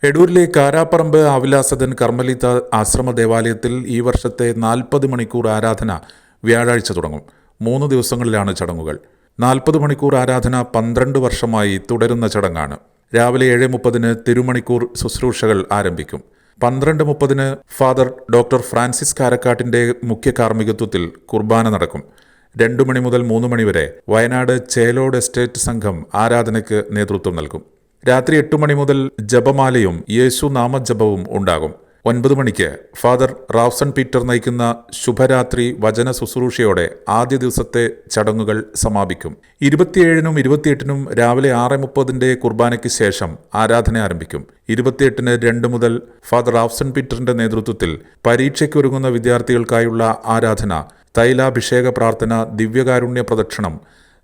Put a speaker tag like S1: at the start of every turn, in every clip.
S1: എടൂരിലെ കാരാപ്പറമ്പ് ആവിലാസദൻ കർമ്മലിത്ത ആശ്രമ ദേവാലയത്തിൽ ഈ വർഷത്തെ 40 മണിക്കൂർ ആരാധന വ്യാഴാഴ്ച തുടങ്ങും. 3 ദിവസങ്ങളിലാണ് ചടങ്ങുകൾ. 40 മണിക്കൂർ ആരാധന 12 വർഷമായി തുടരുന്ന ചടങ്ങാണ്. രാവിലെ 7:30 തിരുമണിക്കൂർ ശുശ്രൂഷകൾ ആരംഭിക്കും. 12:30 ഫാദർ ഡോക്ടർ ഫ്രാൻസിസ് കാരക്കാട്ടിന്റെ മുഖ്യ കാർമ്മികത്വത്തിൽ കുർബാന നടക്കും. 2 മണി മുതൽ 3 മണി വരെ വയനാട് ചേലോട് എസ്റ്റേറ്റ് സംഘം ആരാധനയ്ക്ക് നേതൃത്വം നൽകും. രാത്രി 8 മണി മുതൽ ജപമാലയും യേശു നാമജപവും ഉണ്ടാകും. 9 മണിക്ക് ഫാദർ റാവ്സൺ പീറ്റർ നയിക്കുന്ന ശുഭരാത്രി വചന ശുശ്രൂഷയോടെ ആദ്യ ദിവസത്തെ ചടങ്ങുകൾ സമാപിക്കും. 27-നും 28-നും രാവിലെ 6:30 കുർബാനയ്ക്ക് ശേഷം ആരാധന ആരംഭിക്കും. 28-ന് 2 മുതൽ ഫാദർ റാവ്സൺ പീറ്ററിന്റെ നേതൃത്വത്തിൽ പരീക്ഷയ്ക്കൊരുങ്ങുന്ന വിദ്യാർത്ഥികൾക്കായുള്ള ആരാധന, തൈലാഭിഷേക പ്രാർത്ഥന, ദിവ്യകാരുണ്യ പ്രദക്ഷിണം,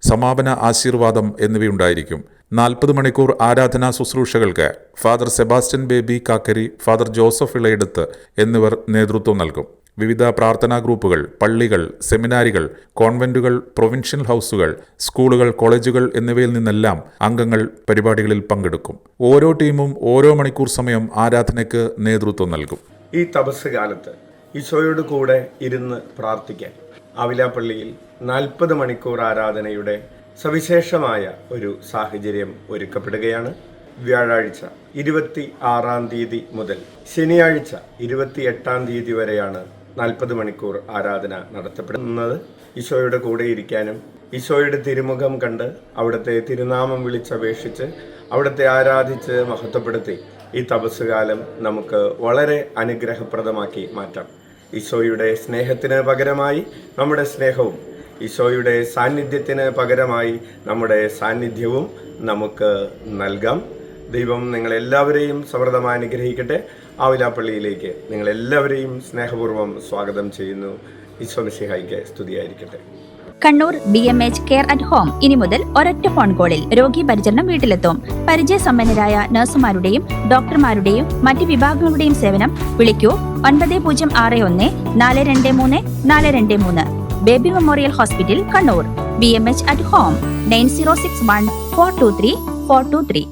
S1: സമാപന ആശീർവാദം എന്നിവയുണ്ടായിരിക്കും. 40 മണിക്കൂർ ആരാധനാ ശുശ്രൂഷകൾക്ക് ഫാദർ സെബാസ്റ്റ്യൻ ബേബി കാക്കരി, ഫാദർ ജോസഫ് ഇളയെടുത്ത് എന്നിവർ നേതൃത്വം നൽകും. വിവിധ പ്രാർത്ഥനാ ഗ്രൂപ്പുകൾ, പള്ളികൾ, സെമിനാരികൾ, കോൺവെന്റുകൾ, പ്രൊവിൻഷ്യൽ ഹൗസുകൾ, സ്കൂളുകൾ, കോളേജുകൾ എന്നിവയിൽ നിന്നെല്ലാം അംഗങ്ങൾ പരിപാടികളിൽ പങ്കെടുക്കും. ഓരോ ടീമും ഓരോ മണിക്കൂർ സമയം ആരാധനയ്ക്ക് നേതൃത്വം നൽകും.
S2: ഈ തപസ് കാലത്ത് ഈശോയോട് കൂടെ ഇരുന്ന് പ്രാർത്ഥിക്കാൻ ആവിലാപ്പള്ളിയിൽ 40 മണിക്കൂർ ആരാധനയുടെ സവിശേഷമായ ഒരു സാഹചര്യം ഒരുക്കപ്പെടുകയാണ്. വ്യാഴാഴ്ച 26-ാം തീയതി മുതൽ ശനിയാഴ്ച 28-ാം തീയതി വരെയാണ് 40 മണിക്കൂർ ആരാധന നടത്തപ്പെടുന്നത്. ഈശോയുടെ കൂടെ ഇരിക്കാനും ഈശോയുടെ തിരുമുഖം കണ്ട് അവിടുത്തെ തിരുനാമം വിളിച്ചപേക്ഷിച്ച് അവിടുത്തെ ആരാധിച്ച് മഹത്വപ്പെടുത്തി ഈ തപസ്സുകാലം നമുക്ക് വളരെ അനുഗ്രഹപ്രദമാക്കി മാറ്റാം. ഈശോയുടെ സ്നേഹത്തിന് പകരമായി നമ്മുടെ സ്നേഹവും ഈശോയുടെ സാന്നിധ്യത്തിന് പകരമായി നമ്മുടെ സാന്നിധ്യവും നമുക്ക് നൽകാം. ദൈവം നിങ്ങളെല്ലാവരെയും സമൃദ്ധമായി അനുഗ്രഹിക്കട്ടെ. ആവിലാപ്പള്ളിയിലേക്ക് നിങ്ങളെല്ലാവരെയും സ്നേഹപൂർവ്വം സ്വാഗതം ചെയ്യുന്നു. ഈശോ മിശിഹായ്ക്ക് സ്തുതിയായിരിക്കട്ടെ.
S3: Kannur BMH care at home ഇനി മുതൽ ഒരൊറ്റ ഫോൺ കോളിൽ രോഗി പരിചരണം വീട്ടിലെത്തും. പരിചയസമ്പന്നരായ നഴ്സുമാരുടെയും ഡോക്ടർമാരുടെയും മറ്റ് വിഭാഗങ്ങളുടെയും സേവനം വിളിക്കൂ 9061 423 423. Baby memorial hospital, Kannur. BMH at home 9061 423 423.